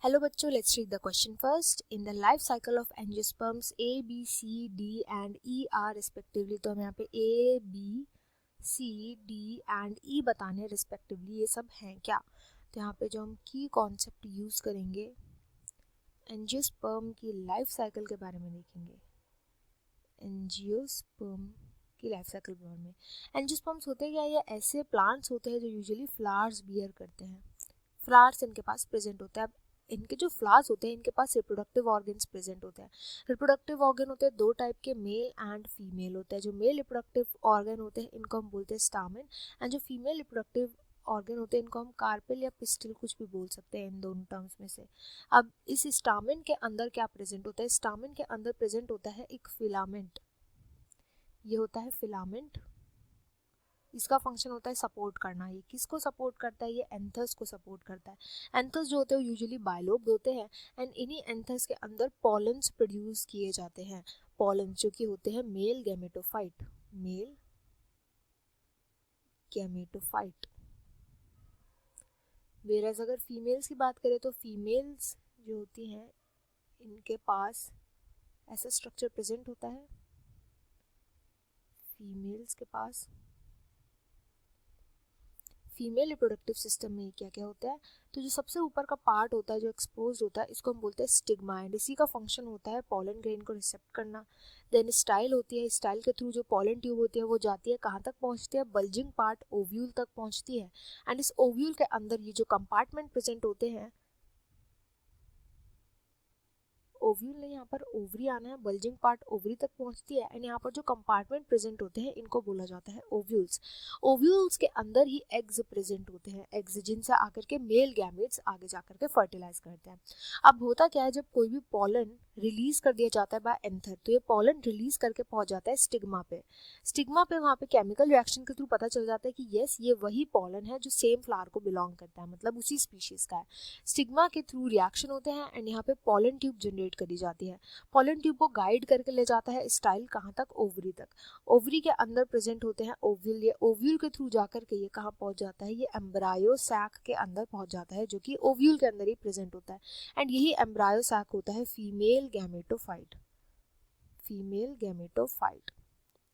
Hello बच्चों, let's read the question first. In the life cycle of angiosperms A B C D and E are respectively. तो हम यहाँ पे A B C D and E बताने respectively ये सब हैं क्या. तो यहाँ पे जो हम की कॉन्सेप्ट यूज़ करेंगे एंजियोस्पर्म की लाइफ साइकिल के बारे में देखेंगे. एंजियोस्पर्म की लाइफ साइकिल के बारे में. एंजियोस्पर्म्स होते क्या, ये ऐसे प्लांट्स होते हैं जो यूजुअली फ्लावर्स बियर करते हैं. फ्लावर्स इनके पास प्रेजेंट होते हैं. अब इनके जो फ्लावर्स होते हैं इनके पास रिप्रोडक्टिव ऑर्गन्स प्रेजेंट होते हैं. रिप्रोडक्टिव ऑर्गन होते हैं दो टाइप के, मेल एंड फीमेल होते हैं. जो मेल रिप्रोडक्टिव ऑर्गन होते हैं इनको हम बोलते हैं स्टामेन, एंड जो फीमेल रिप्रोडक्टिव ऑर्गन होते हैं इनको हम कार्पेल या पिस्टिल कुछ भी बोल सकते हैं इन दोनों टर्म्स में से. अब इस स्टामेन के अंदर क्या प्रेजेंट होता है? स्टामेन के अंदर प्रेजेंट होता है एक फिलामेंट. ये होता है फिलामेंट. इसका फंक्शन होता है सपोर्ट करना. ये किसको सपोर्ट करता है? ये एंथर्स को सपोर्ट करता है. एंथर्स जो होते हैं यूजुअली बायलोब्ड होते हैं एंड इन्हीं एंथर्स के अंदर पॉलन्स प्रोड्यूस किए जाते हैं. पॉलन्स जो कि होते हैं male gametophyte. Male gametophyte. Whereas अगर फीमेल्स की बात करें तो फीमेल्स जो होती हैं इनके पास ऐसा स्ट्रक्चर प्रेजेंट होता है. फीमेल्स के पास फीमेल रिप्रोडक्टिव सिस्टम में क्या क्या होता है? तो जो सबसे ऊपर का पार्ट होता है जो एक्सपोज होता है इसको हम बोलते हैं स्टिग्मा, एंड इसी का फंक्शन होता है पॉलन ग्रेन को रिसेप्ट करना. देन स्टाइल होती है. स्टाइल के थ्रू जो पॉलन ट्यूब होती है वो जाती है, कहाँ तक पहुँचती है? बल्जिंग पार्ट ओव्यूल तक पहुँचती है. एंड इस ओव्यूल के अंदर ये जो कंपार्टमेंट प्रेजेंट होते हैं, ओव्यूल नहीं, यहाँ पर ओवरी आना है. बल्जिंग पार्ट ओवरी तक पहुंचती है एंड यहाँ पर जो कंपार्टमेंट प्रेजेंट होते हैं इनको बोला जाता है ओव्यूल्स. ओव्यूल्स के अंदर ही एग्स प्रेजेंट होते हैं. एग्स जिनसे आकर के मेल गैमेट्स आगे जाकर के फर्टिलाइज करते हैं. अब होता क्या है, जब कोई भी पॉलन रिलीज कर दिया जाता है बाय एंथर, तो ये पॉलन रिलीज करके पहुंच जाता है स्टिग्मा पे. स्टिग्मा पे वहाँ पे केमिकल रिएक्शन के थ्रू पता चल जाता है कि यस ये वही पॉलन है जो सेम फ्लावर को बिलोंग करता है, मतलब उसी स्पीशीज का है. स्टिग्मा के थ्रू रिएक्शन होते हैं एंड यहाँ पे पॉलन ट्यूब जनरेट करी जाती है. पॉलन ट्यूब को गाइड करके ले जाता है स्टाइल कहाँ तक? ओवरी तक. ओवरी के अंदर प्रेजेंट होते हैं ओव्यूल. ये ओव्यूल के थ्रू जाकर के ये कहाँ पहुंच जाता है? ये एम्ब्रायो सैक के अंदर पहुंच जाता है जो कि ओव्यूल के अंदर ही प्रेजेंट होता है. एंड यही एम्ब्रायो सैक होता है female gametophyte. Female gametophyte,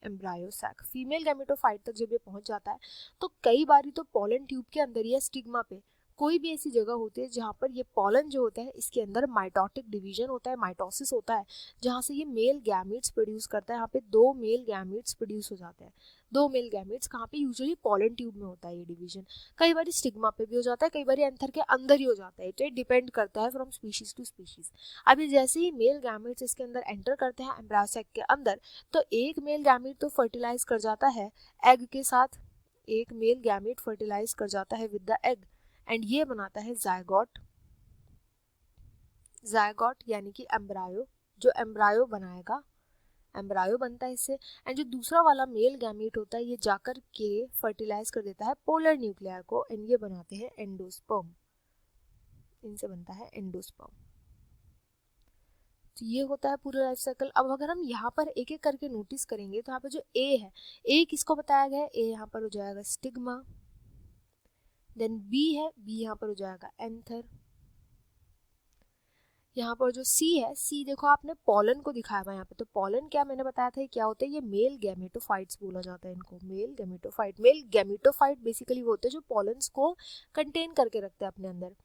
embryo sac. Female gametophyte तक जब ये पहुंच जाता है तो कई बार तो पॉलन ट्यूब के अंदर या स्टिग्मा पे कोई भी ऐसी जगह होती है जहाँ पर ये पॉलन जो होता है इसके अंदर माइटोटिक डिवीजन होता है, माइटोसिस होता है, जहाँ से ये मेल गैमेट्स प्रोड्यूस करता है. यहाँ पे दो मेल गैमेट्स प्रोड्यूस हो जाते हैं. दो मेल गैमेट्स कहाँ पे? यूजुअली पॉलन ट्यूब में होता है ये डिवीजन. कई बार स्टिग्मा पे भी हो जाता है, कई बार एंथर के अंदर ही हो जाता है. तो ये डिपेंड करता है फ्रॉम स्पीशीज टू स्पीशीज. अभी जैसे ही मेल गैमेट्स इसके अंदर एंटर करते हैं एम्ब्रायो सैक के अंदर, तो एक मेल गैमेट तो फर्टिलाइज कर जाता है एग के साथ. एक मेल गैमेट फर्टिलाइज कर जाता है विद द एग एंड ये बनाता है जायगोट. जायगोट यानी कि एम्ब्रायो. जो एम्ब्रायो बनाएगा, एम्ब्रायो बनता है इससे. एंड जो दूसरा वाला मेल गैमेट होता है ये जाकर के फर्टिलाइज कर देता है पोलर न्यूक्लियर को एंड ये बनाते हैं एंडोस्पर्म. इनसे बनता है एंडोस्पर्म. तो ये होता है पूरा लाइफ साइकिल. अब अगर हम यहाँ पर एक एक करके नोटिस करेंगे तो यहाँ पर जो ए है, ए किसको बताया गया है? ए यहाँ पर हो जाएगा स्टिग्मा. देन बी है, बी यहाँ पर हो जाएगा एंथर. यहाँ पर जो सी है, सी देखो आपने पॉलन को दिखाया हुआ यहाँ पे. तो पॉलन क्या मैंने बताया था क्या होता है? ये मेल गैमेटोफाइट्स बोला जाता है इनको. Male gametophyte. Male gametophyte basically वो होते हैं जो पॉलन्स को कंटेन करके रखते हैं अपने अंदर.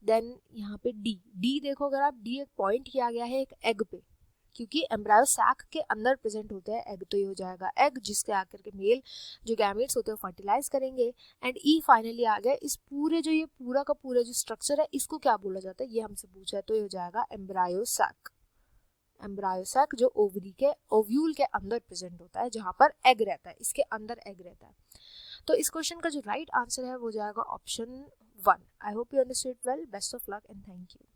देन यहाँ पे डी. डी देखो अगर आप, डी एक पॉइंट किया गया है एक एग पे, क्योंकि एम्ब्रायो सैक के अंदर प्रेजेंट होते हैं एग. तो ये हो जाएगा एग जिसके आकर के मेल जो गैमेट्स होते हैं फर्टिलाइज करेंगे. एंड ई फाइनली आ गया. इस पूरे जो ये पूरा का पूरा जो स्ट्रक्चर है इसको क्या बोला जाता है ये हमसे पूछा है. तो ये हो जाएगा एम्ब्रायो सैक. एम्ब्रायो सैक जो ओवरी के ओव्यूल के अंदर प्रेजेंट होता है जहाँ पर एग रहता है, इसके अंदर एग रहता है. तो इस क्वेश्चन का जो राइट आंसर है वो जाएगा option 1. I hope you understood well. Best of luck and thank you.